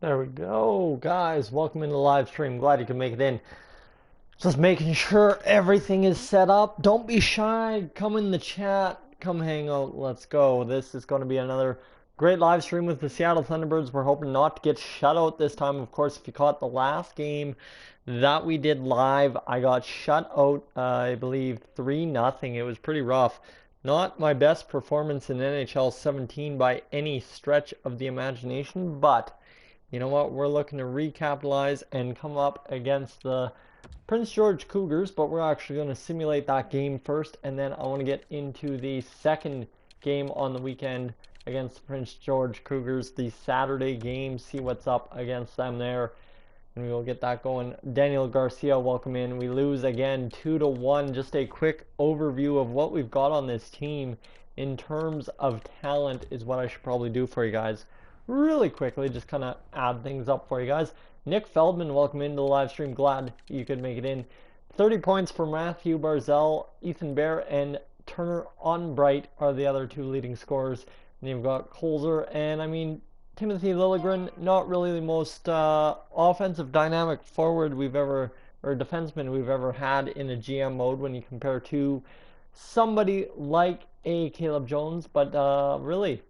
There we go, guys. Welcome into the live stream. Glad you can make it in. Just making sure everything is set up. Don't be shy. Come in the chat. Come hang out. Let's go. This is going to be another great live stream with the Seattle Thunderbirds. We're hoping not to get shut out this time. Of course, if you caught the last game that we did live, I got shut out, I believe, 3-0. It was pretty rough. Not my best performance in NHL 17 by any stretch of the imagination, but you know what? We're looking to recapitalize and come up against the Prince George Cougars, but we're actually going to simulate that game first, and then I want to get into the second game on the weekend against the Prince George Cougars, the Saturday game, see what's up against them there, and we will get that going. Daniel Garcia, welcome in. We lose again 2-1. Just a quick overview of what we've got on this team in terms of talent is what I should probably do for you guys really quickly, just kind of add things up for you guys. Nick Feldman, welcome into the live stream. Glad you could make it in. 30 points for Matthew Barzal, Ethan Bear, and Turner Onbright are the other two leading scorers. And you've got Colzer, and I mean, Timothy Liljegren, not really the most offensive dynamic forward we've ever, or defenseman we've ever had in a GM mode when you compare to somebody like a Caleb Jones. But really,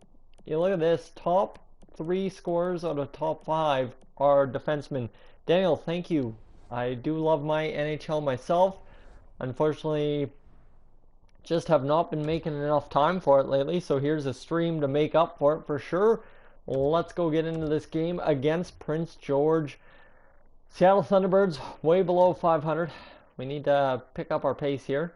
you look at this, top 3 scorers out of top 5 are defensemen. Daniel, thank you. I do love my NHL myself. Unfortunately, just have not been making enough time for it lately, so here's a stream to make up for it for sure. Let's go get into this game against Prince George. Seattle Thunderbirds way below 500. We need to pick up our pace here.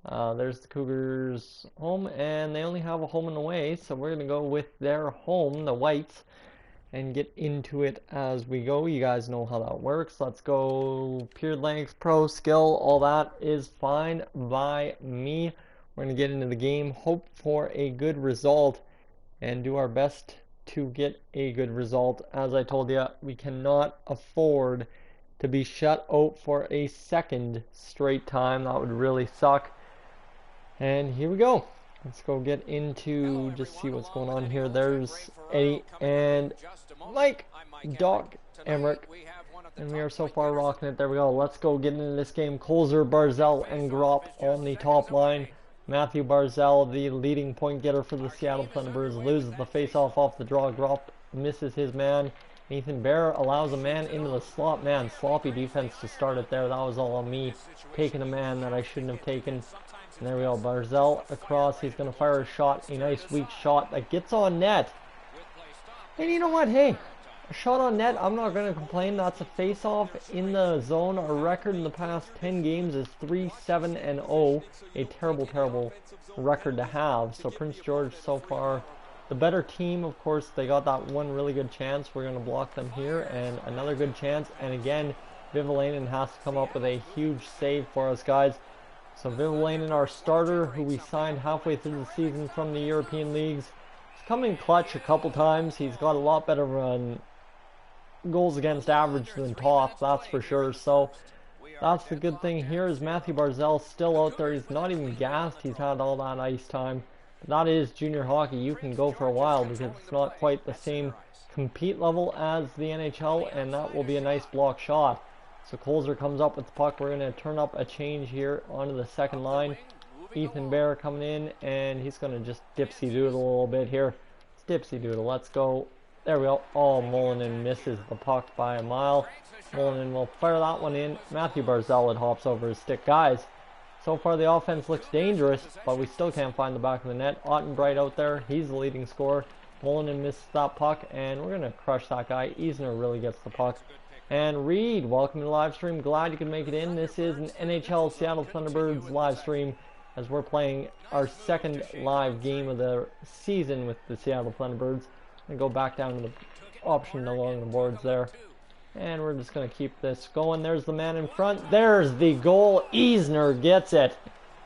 There's the Cougars home, and they only have a home and away, so we're going to go with their home, the Whites, and get into it as we go. You guys know how that works. Let's go pure length, pro, skill, all that is fine by me. We're going to get into the game, hope for a good result, and do our best to get a good result. As I told you, we cannot afford to be shut out for a second straight time. That would really suck. And here we go. Let's go get into, just see what's going on here. There's Eddie and Mike, Doc, Emmerich, and we are so far rocking it. There we go. Let's go get into this game. Colzer, Barzal, and Grop on the top line. Matthew Barzal, the leading point getter for the Seattle Thunderbirds, loses the face-off off the draw. Grop misses his man. Ethan Bear allows a man into the slot. Man, sloppy defense to start it there. That was all on me, taking a man that I shouldn't have taken. And there we go, Barzal across. He's going to fire a shot, a nice weak shot that gets on net. And you know what? Hey, a shot on net, I'm not going to complain. That's a face-off in the zone. Our record in the past 10 games is 3-7-0. A terrible, terrible record to have. So Prince George so far the better team. Of course, they got that one really good chance. We're going to block them here, and another good chance. And again, Vivalainen has to come up with a huge save for us, guys. So Vivalainen, our starter, who we signed halfway through the season from the European leagues, he's come in clutch a couple times. He's got a lot better goals against average than Toth, that's for sure. So that's the good thing here is Matthew Barzal still out there. He's not even gassed. He's had all that ice time. But that is junior hockey. You can go for a while because it's not quite the same compete level as the NHL, and that will be a nice block shot. So Colzer comes up with the puck. We're going to turn up a change here onto the second line. Ethan Bear coming in, and he's going to just dipsy-doodle a little bit here. It's dipsy-doodle. Let's go. There we go. Oh, Mullinen misses the puck by a mile. Mullinen will fire that one in. Matthew Barzal, it hops over his stick. Guys, so far the offense looks dangerous, but we still can't find the back of the net. Ottenbright out there. He's the leading scorer. Mullinen misses that puck, and we're going to crush that guy. Eisner really gets the puck. And Reed, welcome to the live stream. Glad you could make it in. This is an NHL Seattle Thunderbirds live stream as we're playing our second live game of the season with the Seattle Thunderbirds. And go back down to the option along the boards there. And we're just going to keep this going. There's the man in front. There's the goal. Eisner gets it.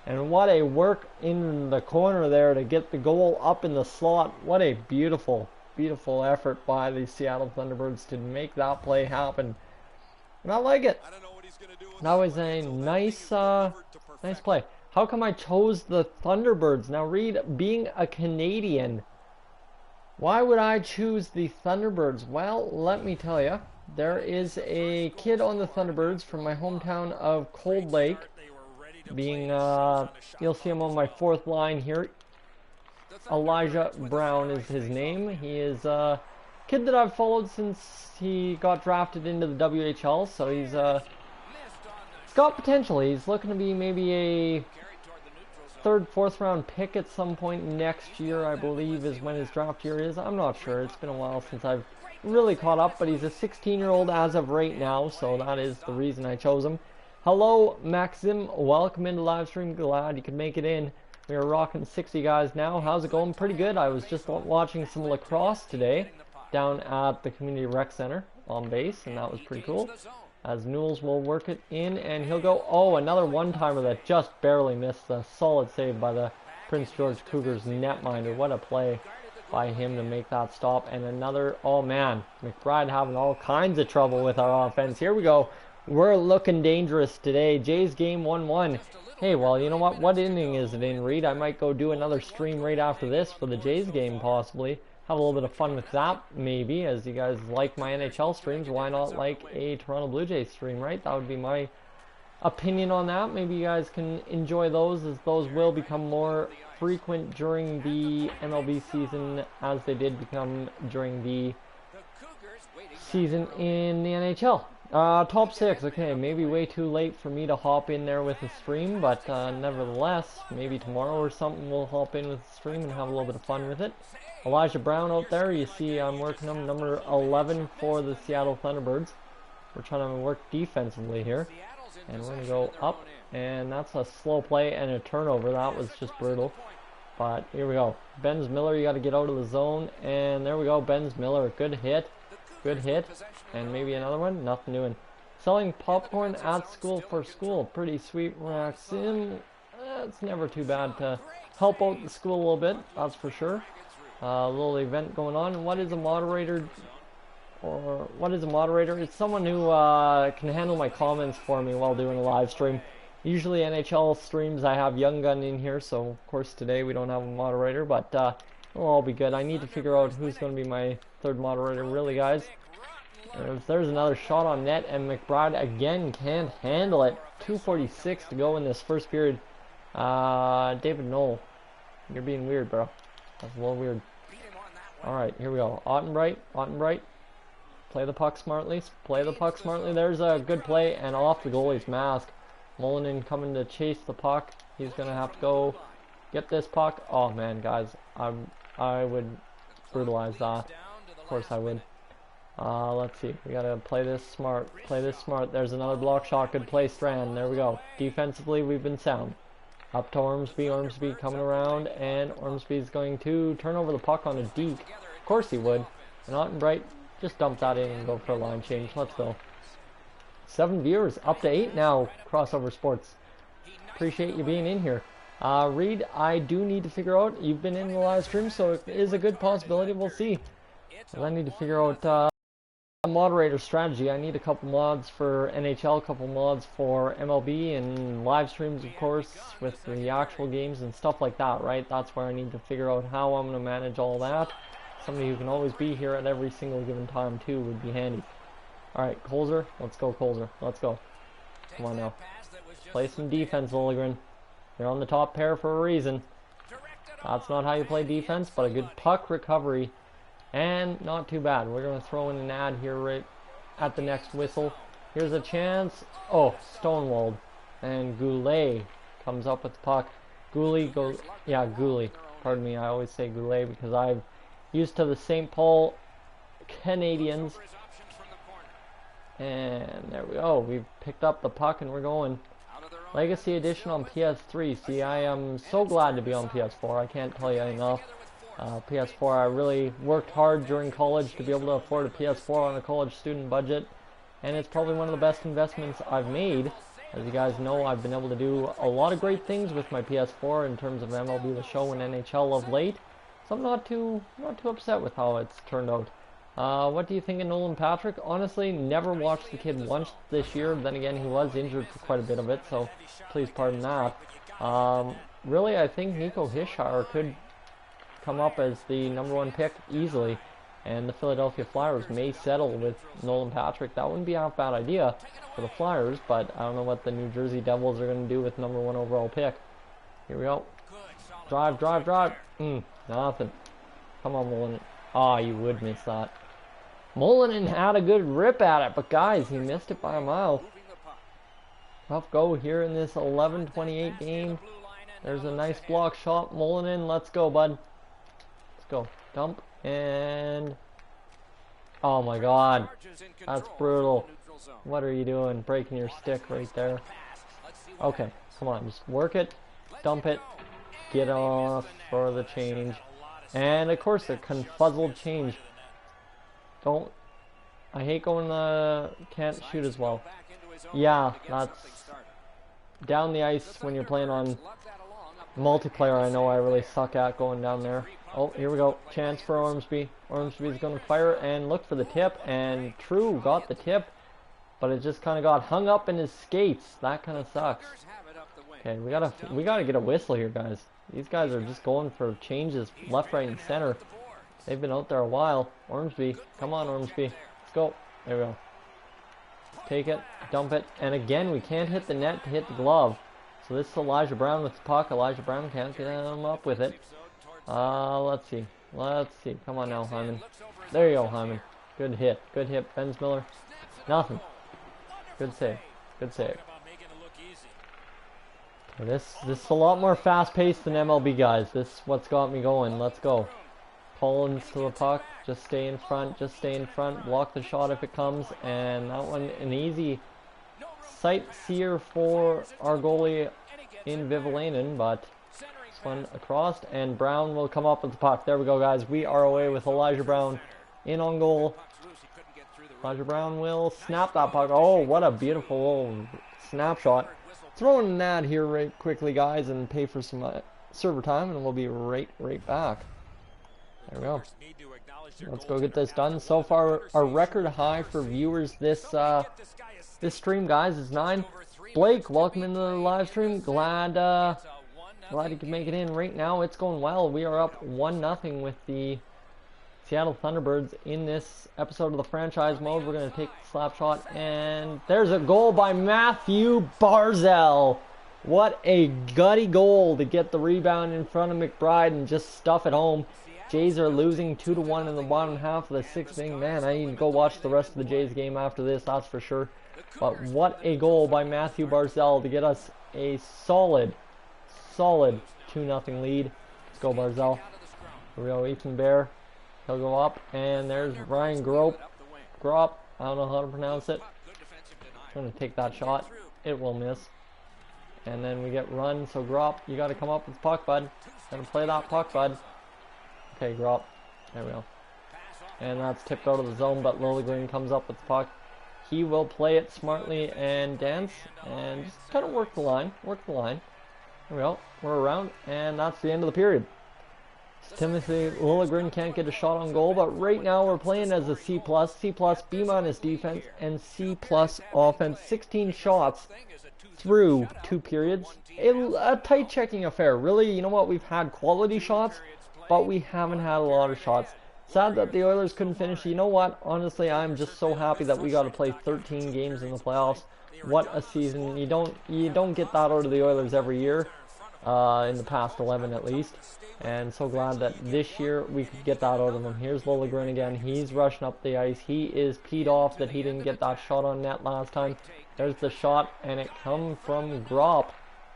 And what a work in the corner there to get the goal up in the slot. What a beautiful, beautiful effort by the Seattle Thunderbirds to make that play happen. And I like it. That was a nice, nice play. How come I chose the Thunderbirds? Now, Reed, being a Canadian, Why would I choose the Thunderbirds? Well, let me tell you. There is a kid on the Thunderbirds from my hometown of Cold Lake. You'll see him on my fourth line here. Elijah Brown is his name. He is a kid that I've followed since he got drafted into the WHL, so he's got potential. He's looking to be maybe a third, fourth round pick at some point next year, I believe, is when his draft year is. I'm not sure. It's been a while since I've really caught up, but he's a 16-year-old as of right now, so that is the reason I chose him. Hello, Maxim. Welcome into Livestream. Glad you could make it in. We are rocking 60 guys now. How's it going? Pretty good. I was just watching some lacrosse today down at the Community Rec Center on base, and that was pretty cool. As Newells will work it in, and he'll go, oh, another one-timer that just barely missed. A solid save by the Prince George Cougars netminder. What a play by him to make that stop. And another, oh man, McBride having all kinds of trouble with our offense. Here we go. We're looking dangerous today. Jays game 1-1. Hey, well, you know what? What inning is it in, Reed? I might go do another stream right after this for the Jays game, possibly. Have a little bit of fun with that, maybe, as you guys like my NHL streams. Why not like a Toronto Blue Jays stream, right? That would be my opinion on that. Maybe you guys can enjoy those, as those will become more frequent during the MLB season, as they did become during the season in the NHL. Top 6, okay, maybe way too late for me to hop in there with a stream, but nevertheless, maybe tomorrow or something we'll hop in with a stream and have a little bit of fun with it. Elijah Brown out there, you see I'm working on number 11 for the Seattle Thunderbirds. We're trying to work defensively here, and we're going to go up, and that's a slow play and a turnover. That was just brutal, but here we go. Benz Miller, you got to get out of the zone, and there we go. Benz Miller, good hit, and maybe another one. Nothing doing. Selling popcorn at school for school, pretty sweet. Maxim, it's never too bad to help out the school a little bit, that's for sure. A little event going on. What is a moderator? Or what is a moderator? It's someone who can handle my comments for me while doing a live stream. Usually NHL streams I have Young Gun in here, so of course today we don't have a moderator, but it'll all be good. I need to figure out who's going to be my third moderator, really, guys. If there's another shot on net, and McBride again can't handle it. 2:46 to go in this first period. David Knoll, you're being weird, bro. That's a little weird. Alright, here we go. Ottenbright. Play the puck smartly. There's a good play, and off the goalie's mask. Molinen coming to chase the puck. He's going to have to go get this puck. Oh, man, guys. I would brutalize that. Of course I would. Let's see. We got to play this smart. There's another block shot. Good play, Strand. There we go. Defensively, we've been sound. Up to Ormsby coming around, and Ormsby's going to turn over the puck on a deke. Of course he would. And Ottenbright, just dump that in and go for a line change. Let's go. 7 viewers, up to 8 now, Crossover Sports. Appreciate you being in here. Reed, I do need to figure out, you've been in the live stream, so it is a good possibility. We'll see. I need to figure out moderator strategy. I need a couple mods for NHL, a couple mods for MLB, and live streams, of course, with the actual games and stuff like that, right? That's where I need to figure out how I'm going to manage all that. Somebody who can always be here at every single given time, too, would be handy. Alright, Colzer. Let's go, Colzer. Let's go. Come on now. Play some defense, Lilligren. You're on the top pair for a reason. That's not how you play defense, but a good puck recovery. And not too bad. We're going to throw in an ad here right at the next whistle. Here's a chance. Oh, stonewalled. And Goulet comes up with the puck. Goulet. Pardon me, I always say Goulet because I'm used to the St. Paul Canadians. And there we go. We've picked up the puck and we're going. Legacy Edition on PS3. See, I am so glad to be on PS4. I can't tell you enough. PS4, I really worked hard during college to be able to afford a PS4 on a college student budget, and it's probably one of the best investments I've made. As you guys know, I've been able to do a lot of great things with my PS4 in terms of MLB The Show and NHL of late, so I'm not too upset with how it's turned out. What do you think of Nolan Patrick? Honestly, never watched the kid once this year. Then again, he was injured for quite a bit of it, so please pardon that. Really, I think Nico Hischier come up as the #1 pick easily. And the Philadelphia Flyers may settle with Nolan Patrick. That wouldn't be a half bad idea for the Flyers, but I don't know what the New Jersey Devils are going to do with #1 overall pick. Here we go. Drive, drive, drive. Nothing. Come on, Mullinen. Ah, you would miss that. Mullinen had a good rip at it, but guys, he missed it by a mile. Tough go here in this 11-28 game. There's a nice block shot. Mullinen, let's go, bud. Let's go. Dump. And oh my god, that's brutal. What are you doing? Breaking your stick right there. Okay, come on, just work it, dump it, get off for the change. And of course a confuzzled change. I hate going can't shoot as well. Yeah, that's down the ice when you're playing on multiplayer. I know I really suck at going down there. Oh, here we go. Chance for Ormsby. Ormsby's going to fire and look for the tip. And True got the tip, but it just kind of got hung up in his skates. That kind of sucks. Okay, we gotta get a whistle here, guys. These guys are just going for changes left, right, and center. They've been out there a while. Ormsby, come on, Ormsby. Let's go. There we go. Take it, dump it, and again, we can't hit the net to hit the glove. So this is Elijah Brown with the puck. Elijah Brown can't get him up with it. Let's see. Let's see. Come on now, Hyman. There you go, Hyman. Good hit. Good hit. Benz Miller. Nothing. Good save. Good save. This is a lot more fast-paced than MLB, guys. This is what's got me going. Let's go. Collins to the puck. Just stay in front. Just stay in front. Block the shot if it comes. And that one, an easy sightseer for our goalie in Vivalainen, but one across, and Brown will come up with the puck. There we go, guys. We are away with Elijah Brown in on goal. Elijah Brown will snap that puck. Oh, what a beautiful little snapshot. Throwing an ad here right quickly, guys, and pay for some server time, and we'll be right back. There we go. Let's go get this done. So far, our record high for viewers this stream, guys, is 9. Blake, welcome into the live stream. Glad you could make it in. Right now, it's going well. We are up 1-0 with the Seattle Thunderbirds in this episode of the franchise mode. We're going to take the slap shot, and there's a goal by Matthew Barzal. What a gutty goal to get the rebound in front of McBride and just stuff it home. Jays are losing 2-1 in the bottom half of the 6th inning. Man, I need to go watch the rest of the Jays game after this, that's for sure. But what a goal by Matthew Barzal to get us a solid 2-0 lead. Let's go, Barzal. Here we go, Ethan Bear. He'll go up, and there's Ryan Grop. I don't know how to pronounce it. I'm going to take that shot. It will miss. And then we get run, so Grop, you got to come up with the puck, bud. Got to play that puck, bud. Okay, Grop. There we go. And that's tipped out of the zone, but Liljegren comes up with the puck. He will play it smartly and dance, and just kind of work the line. There we go. We're around, and that's the end of the period. Timothy Liljegren can't get a shot on goal, but right now we're playing as a C+, B- defense, and C+ offense. 16 shots through 2 periods. A tight checking affair. Really, you know what? We've had quality shots, but we haven't had a lot of shots. Sad that the Oilers couldn't finish. You know what? Honestly, I'm just so happy that we got to play 13 games in the playoffs. What a season. You don't get that out of the Oilers every year. In the past 11 at least. And so glad that this year we could get that out of him. Here's Liljegren again. He's rushing up the ice. He is peed off that he didn't get that shot on net last time. There's the shot, and it comes from Grop.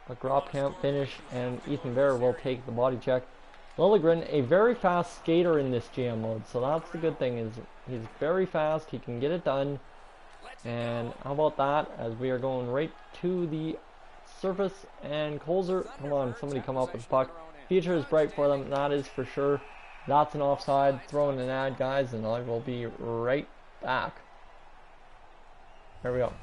But Grop can't finish, and Ethan Bear will take the body check. Liljegren, a very fast skater in this GM mode, so that's the good thing, is he's very fast. He can get it done. And how about that, as we are going right to the surface, and Colzer, come on, somebody come up with the puck. Future is bright for them, that is for sure. That's an offside. Throwing an ad, guys, and I will be right back. There we go.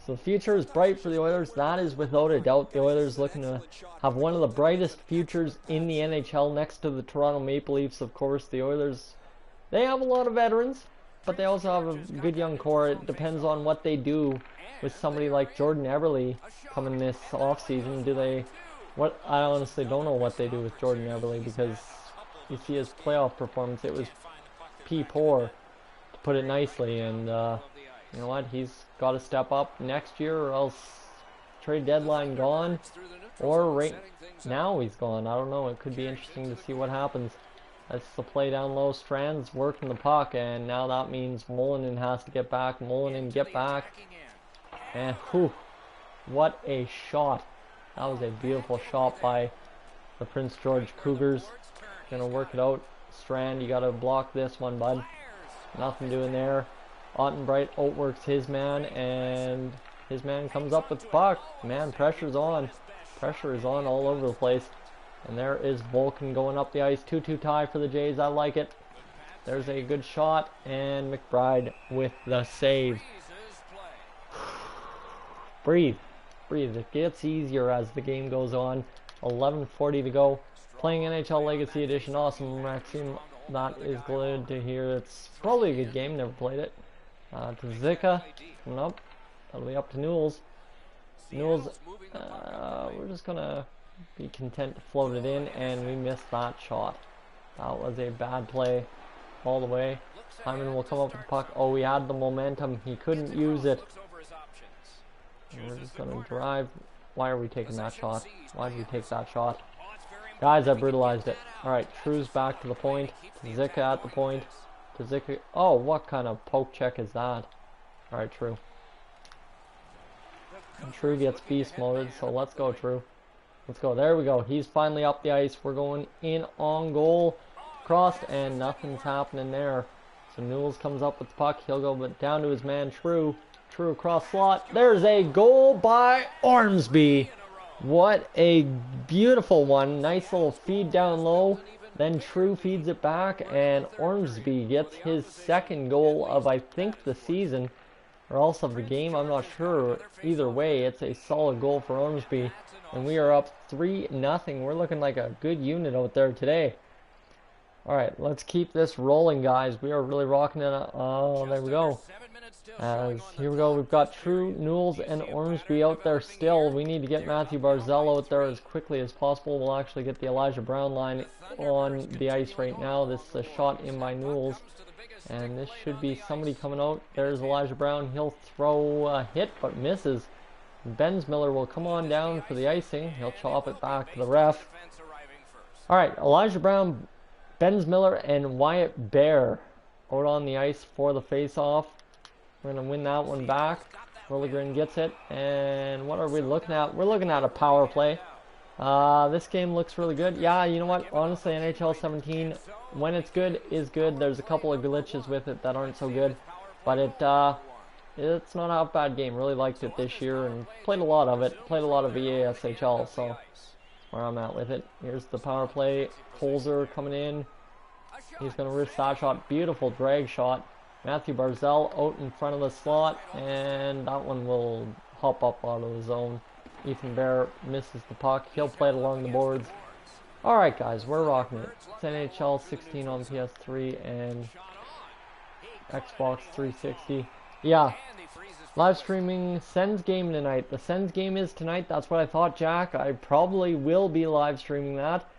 So the future is bright for the Oilers. That is without a doubt. The Oilers looking to have one of the brightest futures in the NHL next to the Toronto Maple Leafs, of course. The Oilers, they have a lot of veterans, but they also have a good young core. It depends on what they do with somebody like Jordan Eberle coming this offseason. I honestly don't know what they do with Jordan Eberle, because you see his playoff performance, it was poor, to put it nicely. And you know what? He's got to step up next year, or else trade deadline gone, or right now he's gone. I don't know. It could be interesting to see what happens. That's the play down low. Strand's working the puck, and now that means Mullinen has to get back. Mullinen, get back. And whew, what a shot. That was a beautiful shot by the Prince George Cougars. Gonna work it out. Strand, you gotta block this one, bud. Nothing doing there. Ottenbright outworks his man, and his man comes up with the puck. Man, pressure's on. Pressure is on all over the place. And there is Vulcan going up the ice. 2-2 tie for the Jays. I like it. There's a good shot. And McBride with the save. Breathe. Breathe. It gets easier as the game goes on. 11:40 to go. Playing NHL Legacy Edition. Awesome, Maxime. That is good to hear. It's probably a good game. Never played it. To Zika. Coming up. That'll be up to Newells. Newells, we're just going to be content to float it in, and we missed that shot. That was a bad play all the way. Hyman will come up with the puck. Oh, he had the momentum. He couldn't use it. And we're just going to drive. Why are we taking that shot? Why did we take that shot? Guys, I brutalized it. Alright, True's back to the point. Zika at the point. To Zika. Oh, what kind of poke check is that? Alright, True. And True gets beast moded, so let's go, True. Let's go. There we go. He's finally up the ice. We're going in on goal. Crossed, and nothing's happening there. So Newells comes up with the puck. He'll go down to his man, True. True across slot. There's a goal by Ormsby. What a beautiful one. Nice little feed down low. Then True feeds it back, and Ormsby gets his second goal of, I think, the season, or else of the game. I'm not sure. Either way, it's a solid goal for Ormsby. And we are up 3-0. We're looking like a good unit out there today. Alright, let's keep this rolling, guys. We are really rocking it. Oh, there we go. Here we go. We've got True, Newells, and Ormsby out there still. We need to get Matthew Barzell out there as quickly as possible. We'll actually get the Elijah Brown line on the ice right now. This is a shot in by Newells. And this should be somebody coming out. There's Elijah Brown. He'll throw a hit, but misses. Bensmiller will come on down for the icing. He'll chop it back to the ref. Alright, Elijah Brown, Bensmiller, and Wyatt Bear out on the ice for the face-off. We're going to win that one back. Willigren gets it. And what are we looking at? We're looking at a power play. This game looks really good. Yeah, you know what? Honestly, NHL 17, when it's good, is good. There's a couple of glitches with it that aren't so good. But it's not a bad game. Really liked it this year and played a lot of it. Played a lot of VASHL, so where I'm at with it. Here's the power play. Holzer coming in. He's going to risk that shot. Beautiful drag shot. Matthew Barzell out in front of the slot, and that one will hop up out of the zone. Ethan Bear misses the puck. He'll play it along the boards. Alright, guys, we're rocking it. It's NHL 16 on PS3 and Xbox 360. Yeah, live streaming Sens game tonight. The Sens game is tonight. That's what I thought, Jack. I probably will be live streaming that.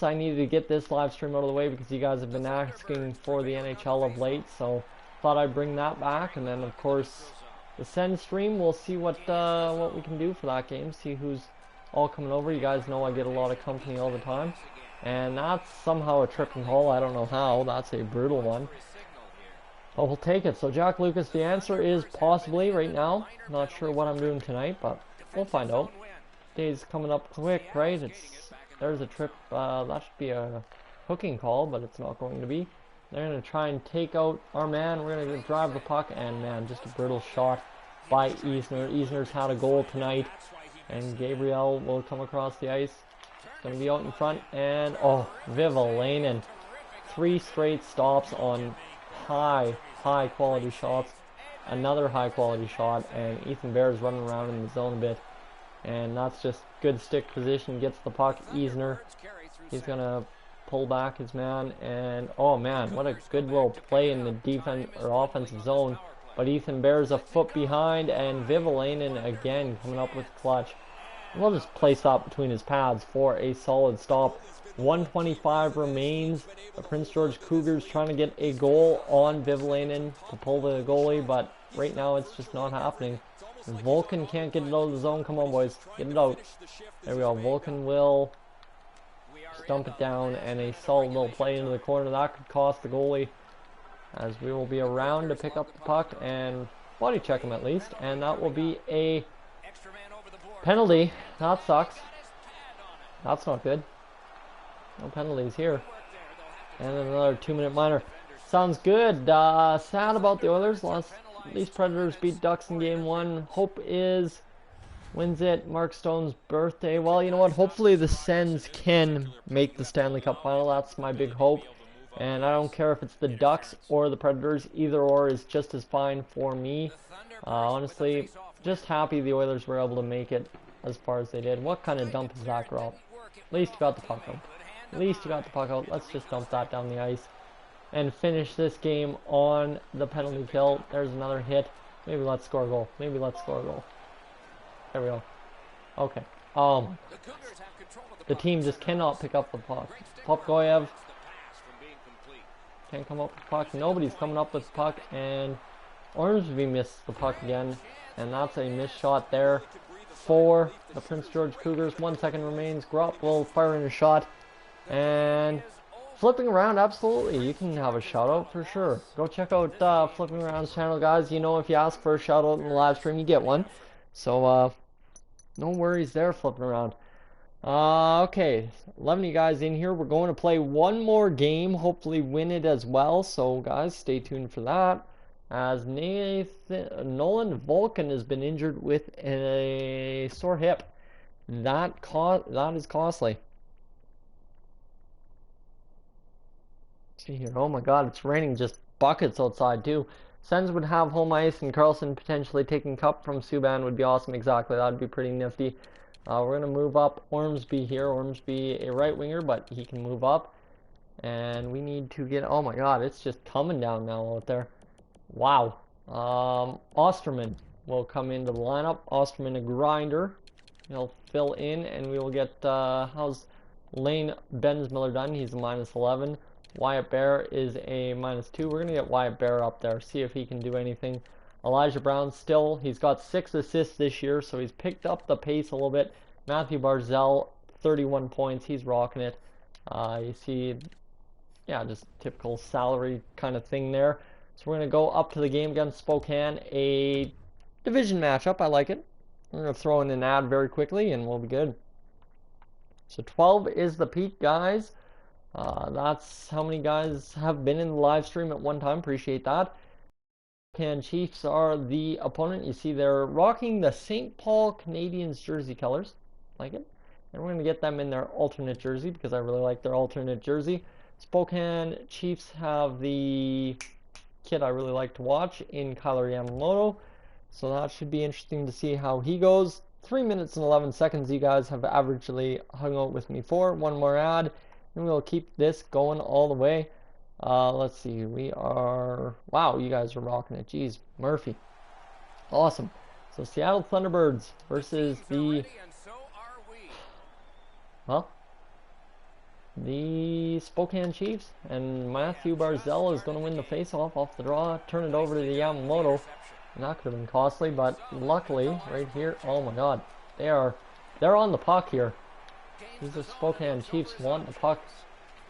I needed to get this live stream out of the way because you guys have been asking for the NHL of late, so thought I'd bring that back. And then, of course, the Sens stream, we'll see what we can do for that game. See who's all coming over. You guys know I get a lot of company all the time, and that's somehow a tripping hole. I don't know how. That's a brutal one. But we'll take it. So, Jack Lucas, the answer is possibly right now. Not sure what I'm doing tonight, but we'll find out. Day's coming up quick, right? There's a trip. That should be a hooking call, but it's not going to be. They're going to try and take out our man. We're going to drive the puck, and man, just a brutal shot by Eisner. Eisner's had a goal tonight, and Gabriel will come across the ice. Going to be out in front, and oh, Vivalainen. 3 straight stops on high quality shots. Another high quality shot, and Ethan Bear is running around in the zone a bit. And that's just good stick position. Gets the puck. Eisner. He's going to pull back his man. And, oh man, what a good little play in the defense or offensive zone. But Ethan Bear's a foot behind. And Vivalainen again coming up with clutch. We'll just place that between his pads for a solid stop. 1:25 remains. The Prince George Cougars trying to get a goal on Vivlainen to pull the goalie, but right now it's just not happening. Vulcan can't get it out of the zone. Come on, boys. Get it out. There we go. Vulcan will dump it down, and a solid little play into the corner. That could cost the goalie, as we will be around to pick up the puck and body check him at least. And that will be a penalty. That sucks. That's not good. No penalties here. And another 2-minute minor. Sounds good. Sad about the Oilers. These Predators beat Ducks in game 1. Hope is wins it. Mark Stone's birthday. Well, you know what? Hopefully the Sens can make the Stanley Cup final. That's my big hope. And I don't care if it's the Ducks or the Predators. Either or is just as fine for me. Honestly, just happy the Oilers were able to make it as far as they did. What kind of dump is that, girl? At least you got the puck out. At least you got the puck out. Let's just dump that down the ice and finish this game on the penalty kill. There's another hit. Maybe let's score a goal. Maybe let's score a goal. There we go. Okay. The team just cannot pick up the puck. Popgoyev can't come up with the puck. Nobody's coming up with the puck, and Ormsby missed the puck again, and that's a missed shot there for the Prince George Cougars. 1 second remains. Gropp will fire in a shot, and flipping around, absolutely. You can have a shout out for sure. Go check out Flipping Around's channel, guys. You know, if you ask for a shout out in the live stream, you get one. So no worries there, Flipping Around. Okay, 11 of you guys in here. We're going to play one more game, hopefully win it as well. So guys, stay tuned for that. As Nolan Vulcan has been injured with a sore hip. That is costly. Let's see here. Oh my god, it's raining just buckets outside too. Sens would have home ice, and Carlson potentially taking cup from Subban would be awesome. Exactly, that would be pretty nifty. We're going to move up Ormsby here. Ormsby, a right winger, but he can move up. And we need to get... Oh my god, it's just coming down now out there. Wow. Osterman will come into the lineup. Osterman, a grinder. He'll fill in, and we will get... how's Lane Bensmiller done? He's a -11. Wyatt Bear is a -2. We're going to get Wyatt Bear up there, see if he can do anything. Elijah Brown still, he's got 6 assists this year, so he's picked up the pace a little bit. Matthew Barzell, 31 points, he's rocking it. You see, yeah, just typical salary kind of thing there. So we're going to go up to the game against Spokane, a division matchup. I like it. We're going to throw in an ad very quickly, and we'll be good. So 12 is the peak, guys. That's how many guys have been in the live stream at one time. Appreciate that. Spokane Chiefs are the opponent. You see they're rocking the St. Paul Canadiens jersey colors. Like it. And we're going to get them in their alternate jersey because I really like their alternate jersey. Spokane Chiefs have the kid I really like to watch in Kyler Yamamoto. So that should be interesting to see how he goes. 3 minutes and 11 seconds you guys have averagely hung out with me for. One more ad, and we'll keep this going all the way. Let's see, we are... Wow, you guys are rocking it. Jeez, Murphy. Awesome. So Seattle Thunderbirds versus the... Well, the Spokane Chiefs. And Matthew Barzell is going to win the face-off off the draw. Turn it over to the Yamamoto. And that could have been costly, but luckily, right here... Oh my god. They're on the puck here. These are Spokane Chiefs want the puck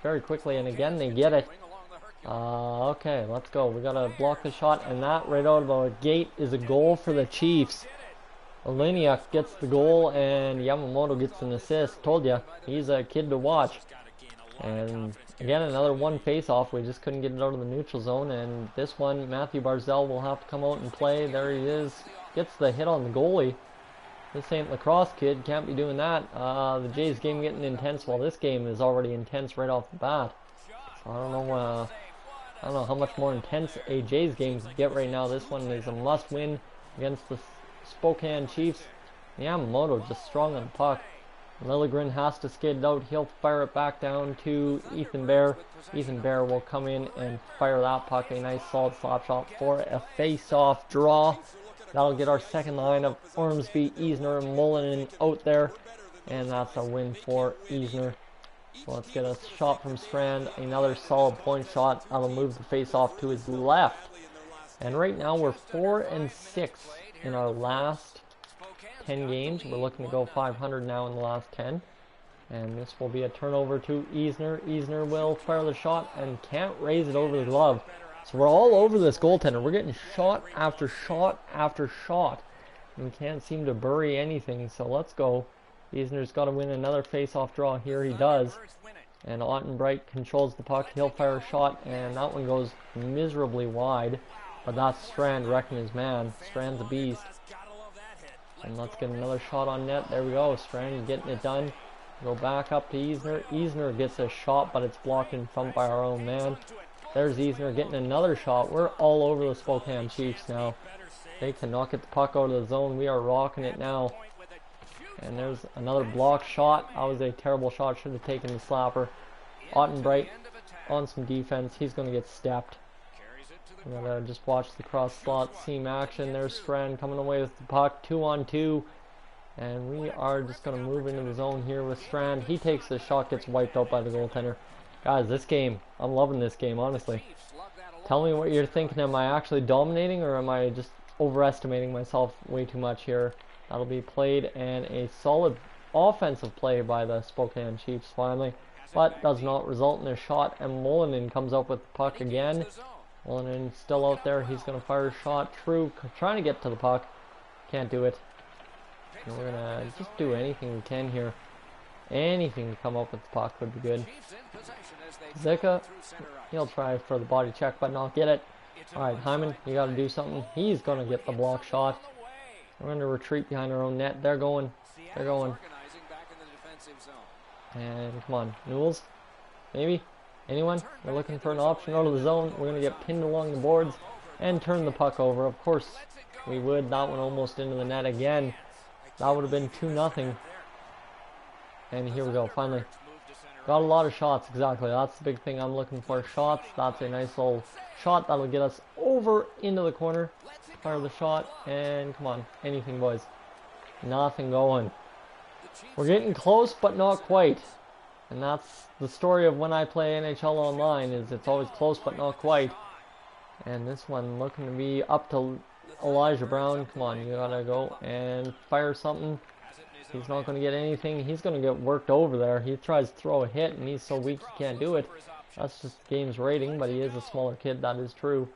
very quickly, and again, they get it. Okay, let's go. We gotta block the shot, and that right out of the gate is a goal for the Chiefs. Oliniak gets the goal, and Yamamoto gets an assist. Told ya, he's a kid to watch. And again, another one face-off. We just couldn't get it out of the neutral zone, and this one, Matthew Barzell will have to come out and play. There he is. Gets the hit on the goalie. This ain't lacrosse, kid. Can't be doing that. The Jays game getting intense. Well, this game is already intense right off the bat. So I don't know how much more intense a Jays game could get right now. This one is a must-win against the Spokane Chiefs. Yamamoto just strong on the puck. Lilligren has to skid it out. He'll fire it back down to Ethan Bear. Ethan Bear will come in and fire that puck. A nice solid slap shot for a face-off draw. That'll get our second line of Ormsby, Eisner, and Mullinen out there. And that's a win for Eisner. So let's get a shot from Strand. Another solid point shot. That'll move the face off to his left. And right now we're 4-6 in our last 10 games. We're looking to go 500 now in the last 10. And this will be a turnover to Eisner. Eisner will fire the shot and can't raise it over the glove. So we're all over this goaltender. We're getting shot after shot after shot. And we can't seem to bury anything. So let's go. Eisner's got to win another face-off draw here. He does. And Ottenbright controls the puck. He'll fire a shot. And that one goes miserably wide. But that's Strand wrecking his man. Strand's a beast. And let's get another shot on net. There we go. Strand getting it done. Go back up to Eisner. Eisner gets a shot, but it's blocked in front by our own man. There's Eisner getting another shot. We're all over the Spokane Chiefs now. They cannot get the puck out of the zone. We are rocking it now. And there's another block shot. That was a terrible shot. Should have taken the slapper. Ottenbright on some defense. He's going to get stepped. I'm going to just watch the cross slot seam action. There's Strand coming away with the puck. 2-on-2. And we are just going to move into the zone here with Strand. He takes the shot, gets wiped out by the goaltender. Guys, this game, I'm loving this game, honestly. Tell me what you're thinking. Am I actually dominating, or am I just overestimating myself way too much here? That'll be played, and a solid offensive play by the Spokane Chiefs finally. But does not result in a shot, and Molinen comes up with the puck again. Molinen still out there. He's going to fire a shot. True, trying to get to the puck. Can't do it. And we're gonna just do anything we can here. Anything to come up with the puck would be good. Zika, he'll try for the body check, but not get it. Alright, Hyman, you gotta do something. He's gonna get the block shot. We're gonna retreat behind our own net. They're going. They're going. And come on, Newells? Maybe? Anyone? We're looking for an option out of the zone. We're gonna get pinned along the boards and turn the puck over. Of course we would. That one almost into the net again. That would have been 2-0. And here we go, finally. Got a lot of shots, exactly. That's the big thing I'm looking for. Shots. That's a nice little shot that'll get us over into the corner. Fire the shot, and come on. Anything, boys. Nothing going. We're getting close, but not quite. And that's the story of when I play NHL Online, is it's always close, but not quite. And this one looking to be up to Elijah Brown. Come on, you gotta go and fire something. He's not going to get anything. He's going to get worked over there. He tries to throw a hit, and he's so weak he can't do it. That's just the game's rating, but he is a smaller kid. That is true.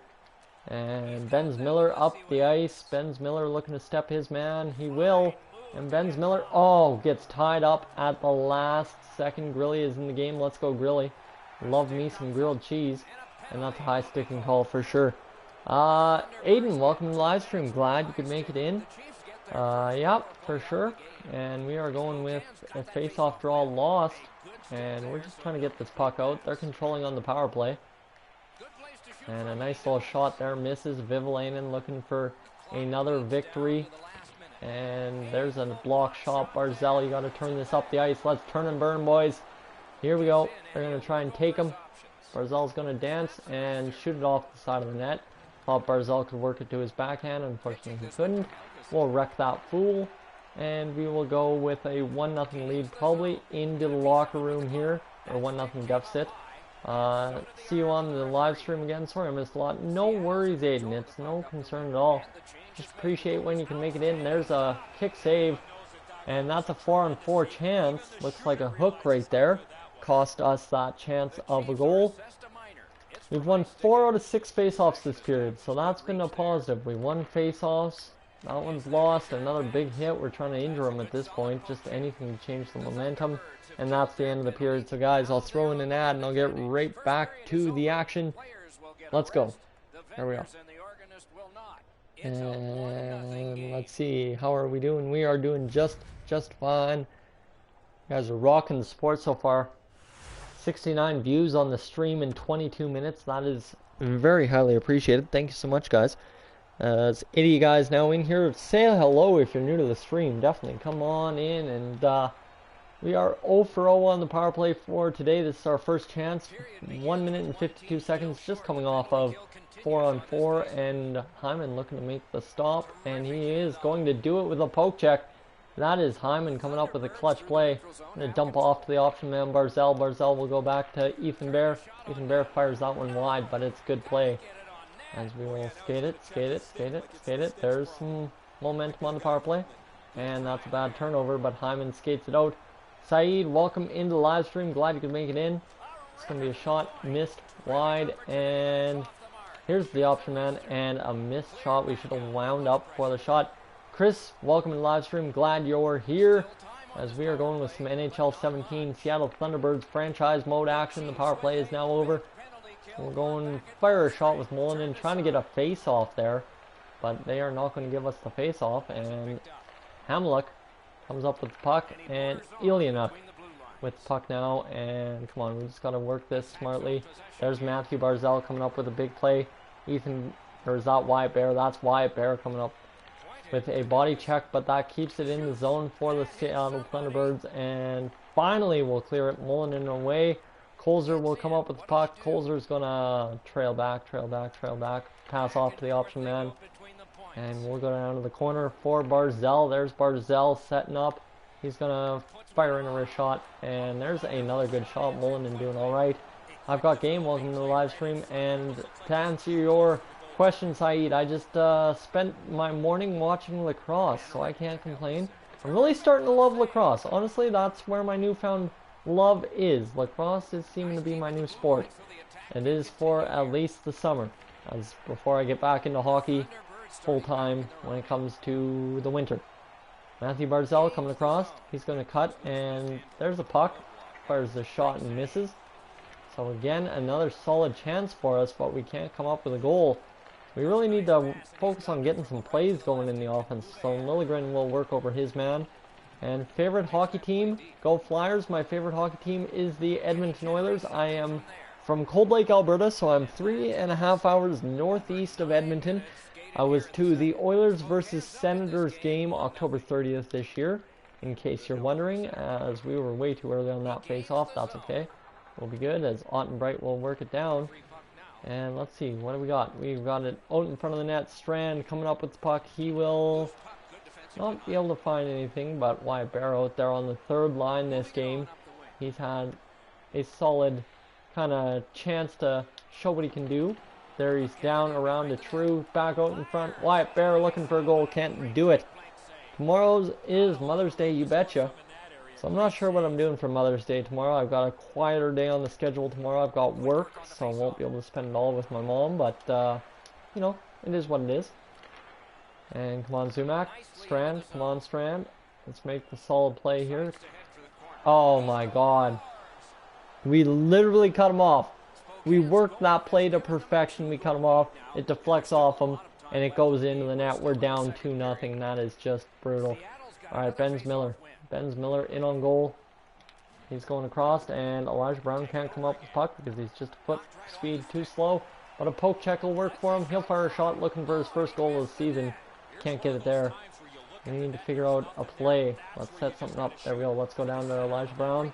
And Benz Miller up the ice. Benz Miller looking to step his man. He will. And Benz Miller, oh, gets tied up at the last second. Grilly is in the game. Let's go, Grilly. Love me some grilled cheese. And that's a high sticking call for sure. Aiden, welcome to the live stream. Glad you could make it in. Yep, for sure. And we are going with a face-off draw lost. And we're just trying to get this puck out. They're controlling on the power play. And a nice little shot there. Misses. Vivalainen looking for another victory. And there's a block shot. Barzell, you got to turn this up the ice. Let's turn and burn, boys. Here we go. They're going to try and take him. Barzell's going to dance and shoot it off the side of the net. Thought Barzell could work it to his backhand. Unfortunately, he couldn't. We'll wreck that fool. And we will go with a 1-0 lead, probably into the locker room here. Or 1-0 deficit. See you on the live stream again. Sorry I missed a lot. No worries, Aiden. It's no concern at all. Just appreciate when you can make it in. There's a kick save. And that's a 4-on-4 chance. Looks like a hook right there. Cost us that chance of a goal. We've won 4 out of 6 face-offs this period. So that's been a positive. We won face-offs. That one's lost. Another big hit. We're trying to injure him at this point. Just anything to change the momentum. And that's the end of the period. So guys, I'll throw in an ad and I'll get right back to the action. Let's go. There we are. And let's see. How are we doing? We are doing just fine. You guys are rocking the sport so far. 69 views on the stream in 22 minutes. That is very highly appreciated. Thank you so much, guys. There's 80 guys now in here. Say hello if you're new to the stream. Definitely come on in. And we are 0 for 0 on the power play for today. This is our first chance. 1 minute and 52 seconds, just coming off of 4-on-4. And Hyman looking to make the stop. And he is going to do it with a poke check. That is Hyman coming up with a clutch play. Going to dump off to the option man, Barzell. Barzell will go back to Ethan Bear. Ethan Bear fires that one wide, but it's good play. As we will skate it, skate it, skate it, skate it. There's some momentum on the power play. And that's a bad turnover, but Hyman skates it out. Saeed, welcome into the live stream. Glad you could make it in. It's going to be a shot, missed, wide, and here's the option man, and a missed shot. We should have wound up for the shot. Chris, welcome to the live stream. Glad you're here. As we are going with some NHL 17 Seattle Thunderbirds franchise mode action. The power play is now over. We're going fire a shot with Mullen, trying to get a face off there, but they are not going to give us the face off. And Hamluck comes up with the puck, and Iliana with the puck now, and come on, we just got to work this smartly. There's Matthew Barzell coming up with a big play. Ethan, or is that Wyatt Bear? That's Wyatt Bear coming up with a body check, but that keeps it in the zone for the Seattle Thunderbirds, and finally we'll clear it. Mullinen away. Colzer will come up with the puck. Colzer's gonna trail back, pass off to the option man, and we'll go down to the corner for Barzell. There's Barzell setting up. He's gonna fire in a wrist shot, and there's another good shot. Mullinen doing all right. I've got game. Welcome to the live stream, and to answer your question, Saeed, I just spent my morning watching lacrosse, so I can't complain. I'm really starting to love lacrosse. Honestly, that's where my newfound love is. Lacrosse is seeming to be my new sport. It is for at least the summer, as before I get back into hockey full time when it comes to the winter. Matthew Barzell coming across. He's going to cut, and there's a puck. Fires the shot and misses. So again, another solid chance for us, but we can't come up with a goal. We really need to focus on getting some plays going in the offense. So Lilligren will work over his man. And favorite hockey team, go Flyers. My favorite hockey team is the Edmonton Oilers. I am from Cold Lake, Alberta, so I'm 3.5 hours northeast of Edmonton. I was to the Oilers versus Senators game October 30th this year, in case you're wondering, as we were way too early on that face-off. That's okay. We'll be good, as Ottenbright will work it down. And let's see, what do we got? We've got it out in front of the net. Strand coming up with the puck. He will not be able to find anything, but Wyatt Bear out there on the third line this game. He's had a solid kind of chance to show what he can do. There he's down around to True, back out in front. Wyatt Bear looking for a goal, can't do it. Tomorrow's is Mother's Day, you betcha. So I'm not sure what I'm doing for Mother's Day tomorrow. I've got a quieter day on the schedule tomorrow. I've got work, so I won't be able to spend it all with my mom, but, you know, it is what it is. And come on, Zumak. Strand, come on, Strand. Let's make the solid play here. Oh my god. We literally cut him off. We worked that play to perfection. We cut him off. It deflects off him, and it goes into the net. We're down 2-0. That is just brutal. Alright, Benz Miller. Benz Miller in on goal. He's going across, and Elijah Brown can't come up with the puck because he's just a foot speed too slow. But a poke check will work for him. He'll fire a shot looking for his first goal of the season. Can't get it there. We need to figure out a play. Let's set something up. There we go. Let's go down to Elijah Brown.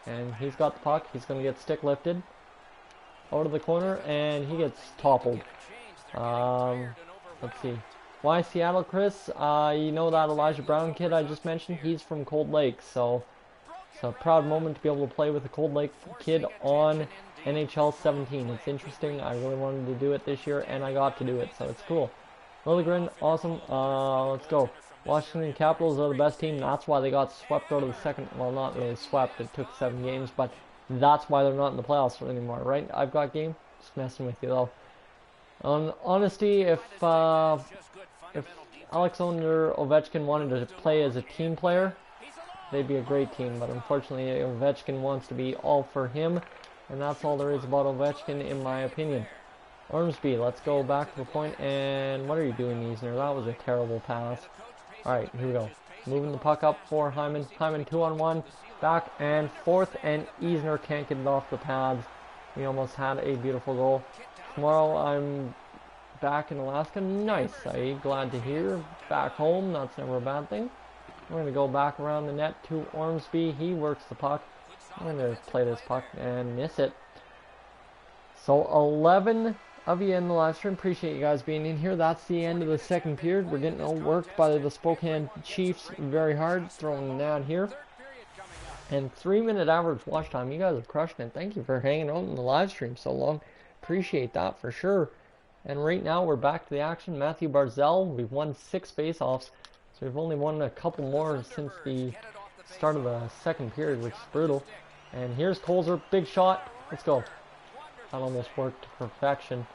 And he's got the puck. He's going to get stick lifted out of the corner, and he gets toppled. Let's see. Why Seattle, Chris? You know that Elijah Brown kid I just mentioned? He's from Cold Lake, so it's a proud moment to be able to play with a Cold Lake kid on NHL 17. It's interesting. I really wanted to do it this year, and I got to do it, so it's cool. Lilligren, awesome. Let's go. Washington Capitals are the best team. That's why they got swept out of the second. Well, not really swept. It took 7 games, but that's why they're not in the playoffs anymore, right? I've got game. Just messing with you, though. On honesty, if Alexander Ovechkin wanted to play as a team player, they'd be a great team. But unfortunately, Ovechkin wants to be all for him, and that's all there is about Ovechkin, in my opinion. Ormsby, let's go back to the point, and what are you doing, Eisner? That was a terrible pass. Alright, here we go. Moving the puck up for Hyman. Hyman 2-on-1, back and forth, and Eisner can't get it off the pads. We almost had a beautiful goal. Tomorrow I'm back in Alaska. Nice, I'm glad to hear. Back home, that's never a bad thing. We're going to go back around the net to Ormsby. He works the puck. I'm going to play this puck and miss it. So 11 of you in the live stream. Appreciate you guys being in here. That's the end of the second period. We're getting outworked by the Spokane Chiefs very hard. Throwing it out here. And 3-minute average watch time. You guys are crushing it. Thank you for hanging out in the live stream so long. Appreciate that for sure. And right now we're back to the action. Matthew Barzell. We've won 6 face-offs. So we've only won a couple more since the start of the second period, which is brutal. And here's Colzer. Big shot. Let's go. That almost worked to perfection.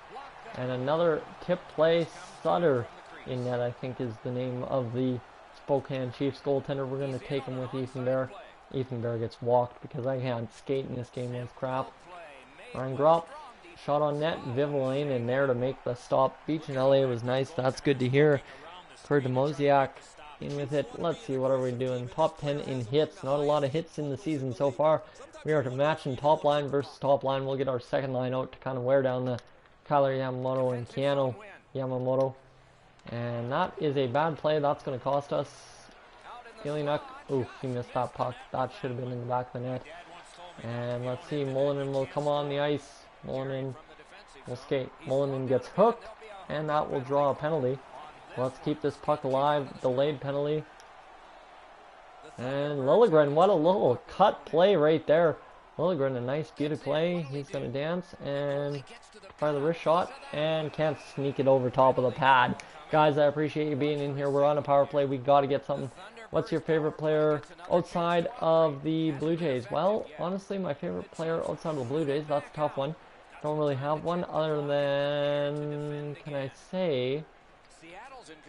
And another tip play. Sutter in net, I think, is the name of the Spokane Chiefs goaltender. We're going to take him with Ethan Bear. Ethan Bear gets walked because I can't skate in this game. That's crap. Ryan Gropp. Shot on net. Vivian in there to make the stop. Beach in LA was nice. That's good to hear. Kurt Demosiak in with it. Let's see, what are we doing? Top 10 in hits. Not a lot of hits in the season so far. We are to matching top line versus top line. We'll get our second line out to kind of wear down the Kyler Yamamoto and Keanu Yamamoto. And that is a bad play. That's going to cost us. Ilianuk. Ooh, he missed that puck. That should have been in the back of the net. And let's see, Mullinen will come on the ice. Mullinen will skate. Mullinen gets hooked, and that will draw a penalty. Let's keep this puck alive. Delayed penalty. And Liljegren, what a little cut play right there. Liljegren, a nice, beautiful play. He's going to dance and fire the wrist shot and can't sneak it over top of the pad. Guys, I appreciate you being in here. We're on a power play. We got to get something. What's your favorite player outside of the Blue Jays? Well, honestly, my favorite player outside of the Blue Jays, that's a tough one. Don't really have one other than, can I say,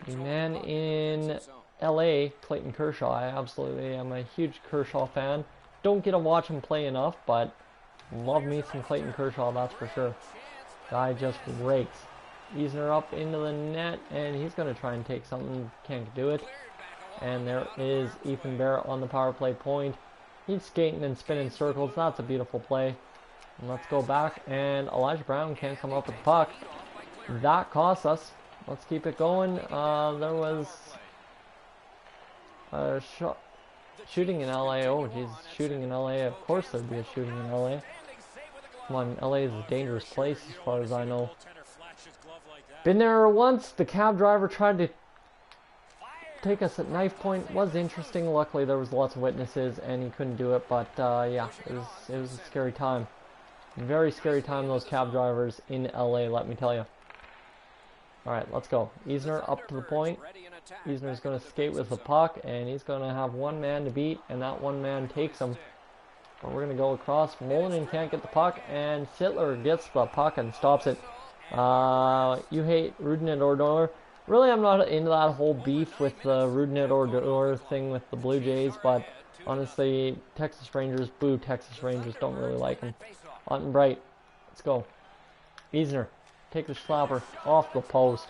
the man in LA, Clayton Kershaw. I absolutely am a huge Kershaw fan. Don't get to watch him play enough, but love me some Clayton Kershaw, that's for sure. Guy just rakes. Eisner up into the net, and he's going to try and take something. Can't do it. And there is Ethan Bear on the power play point. He's skating and spinning circles. That's a beautiful play. And let's go back, and Elijah Brown can't come up with the puck. That costs us. Let's keep it going. There was a shooting in LA. Oh, geez, shooting in LA. Of course there'd be a shooting in LA. Come on, LA is a dangerous place as far as I know. Been there once. The cab driver tried to take us at knife point. Was interesting. Luckily there was lots of witnesses and he couldn't do it. But yeah, it was a scary time. Very scary time, those cab drivers in LA, let me tell you. Alright, let's go. Eisner up to the point. Eisner's going to skate with the puck, and he's going to have one man to beat, and that one man takes him. But we're going to go across. Mullinen can't get the puck, and Sittler gets the puck and stops it. You hate Rudin Odor. Really, I'm not into that whole beef with the Rudin Odor thing with the Blue Jays, but honestly, Texas Rangers, boo Texas Rangers, don't really like them. Ottenbright, let's go. Eisner, take the slapper off the post.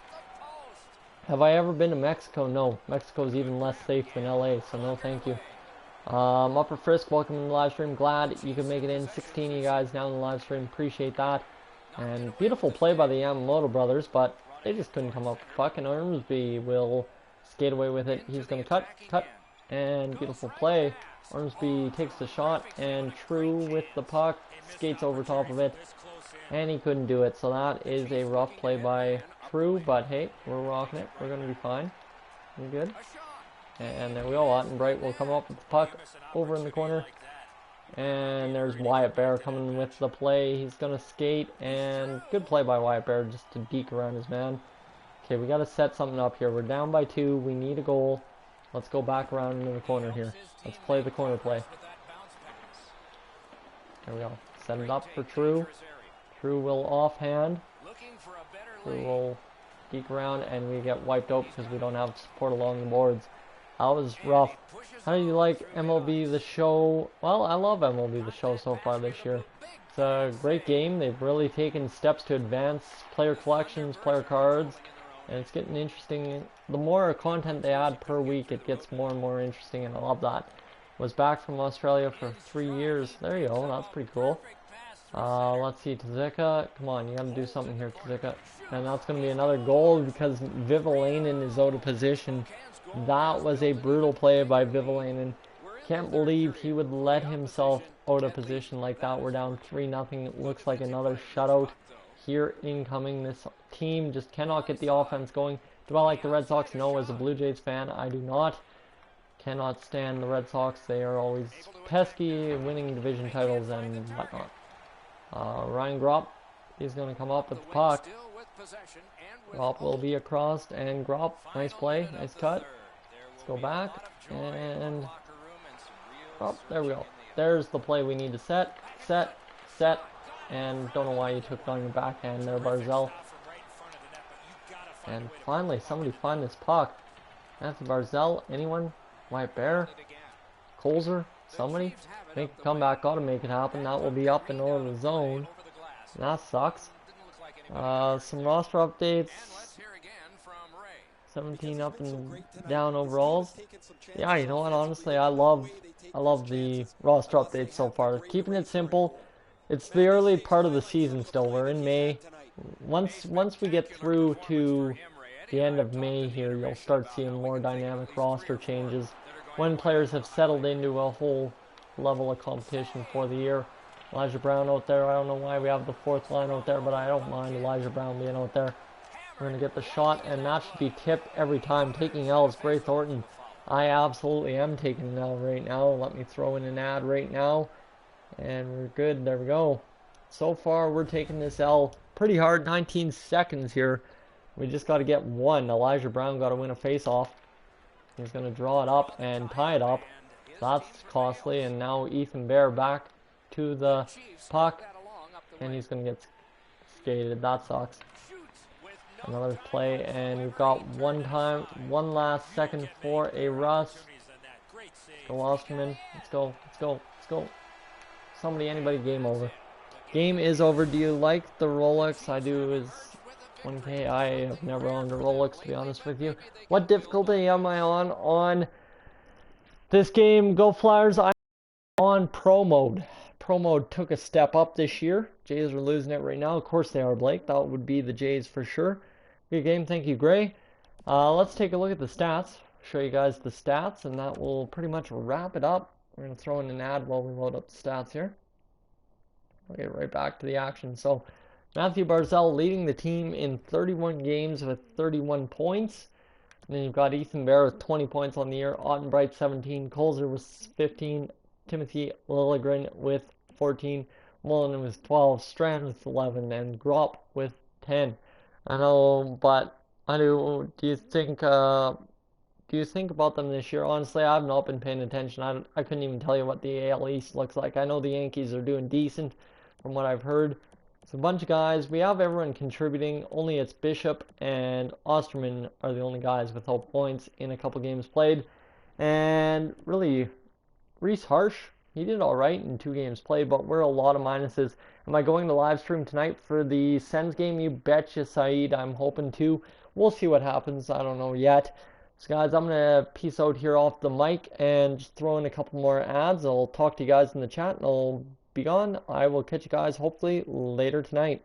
Have I ever been to Mexico? No. Mexico's even less safe than LA, so no thank you. Upper Frisk, welcome to the live stream. Glad you could make it in. 16 of you guys now in the live stream. Appreciate that. And beautiful play by the Yamamoto brothers, but they just couldn't come up with the puck, and Ormsby will skate away with it. He's going to cut, and beautiful play. Ormsby takes the shot, and True with the puck skates over top of it, and he couldn't do it. So that is a rough play by True, but hey, we're rocking it. We're going to be fine. We're good. And there we go. Ottenbright will come up with the puck over in the corner. And there's Wyatt Bear coming with the play. He's going to skate, and good play by Wyatt Bear just to deke around his man. Okay, we got to set something up here. We're down by 2. We need a goal. Let's go back around into the corner here. Let's play the corner play. There we go. Set it up for True. True will offhand. True will deke around, and we get wiped out because we don't have support along the boards. That was rough. How do you like MLB The Show? Well, I love MLB The Show so far this year. It's a great game. They've really taken steps to advance player collections, player cards, and it's getting interesting. The more content they add per week, it gets more and more interesting, and I love that. Was back from Australia for 3 years. There you go. That's pretty cool. Let's see, Tzika. Come on, you got to do something here, Tzika. And that's going to be another goal because Vivalainen is out of position. That was a brutal play by Vivalainen. Can't believe he would let himself out of position like that. We're down 3-0. It looks like another shutout. here incoming. This team just cannot get the offense going. Do I like the Red Sox? No, as a Blue Jays fan, I do not. Cannot stand the Red Sox. They are always pesky, winning division titles and whatnot. Ryan Gropp is going to come up with the puck. Gropp will be across, and Gropp, nice play, nice cut. Let's go back, and Gropp, there we go. There's the play we need to set, and don't know why you took it on your backhand there, Barzal. And finally, somebody find this puck. Matthew Barzal, anyone? White Bear? Colzer? Somebody? Make a comeback, gotta make it happen. That will be up and over the zone. That sucks. Some roster updates. 17 up and down overalls. Yeah, you know what? Honestly, I love the roster updates so far. Keeping it simple. It's the early part of the season still. We're in May. Once we get through to the end of May here, you'll start seeing more dynamic roster changes when players have settled into a whole level of competition for the year. Elijah Brown out there. I don't know why we have the fourth line out there, but I don't mind Elijah Brown being out there. We're going to get the shot, and that should be tipped every time. Taking L's, Bray Thornton. I absolutely am taking an L right now. Let me throw in an ad right now, and we're good. There we go. So far, we're taking this L pretty hard. 19 seconds here. We just got to get one. Elijah Brown got to win a face-off. He's going to draw it up and tie it up. That's costly, and now Ethan Bear back to the puck, and he's going to get skated. That sucks. Another play, and we've got one last second for a rush. Go Osterman. Let's go, let's go, let's go. Somebody, anybody, game over. Game is over. Do you like the Rolex? I do. Is 1K. I have never owned a Rolex, to be honest with you. What difficulty am I on this game? Go Flyers. I'm on Pro Mode. Pro Mode took a step up this year. Jays are losing it right now. Of course they are, Blake. That would be the Jays for sure. Good game. Thank you, Gray. Let's take a look at the stats. Show you guys the stats, and that will pretty much wrap it up. We're going to throw in an ad while we load up the stats here. I'll get right back to the action. So, Matthew Barzal leading the team in 31 games with 31 points. And then you've got Ethan Bear with 20 points on the year. Ottenbright 17. Colzer with 15. Timothy Liljegren with 14. Mullen with 12. Strand with 11. And Gropp with 10. I know, but do you think about them this year? Honestly, I've not been paying attention. I couldn't even tell you what the AL East looks like. I know the Yankees are doing decent from what I've heard. It's a bunch of guys. We have everyone contributing. Only it's Bishop and Osterman are the only guys without points in a couple games played. And really, Reese Harsh, he did all right in 2 games played, but we're a lot of minuses. Am I going to live stream tonight for the Sens game? You betcha, Saeed. I'm hoping to. We'll see what happens. I don't know yet. So, guys, I'm going to peace out here off the mic and just throw in a couple more ads. I'll talk to you guys in the chat, and I'll be gone. I will catch you guys hopefully later tonight.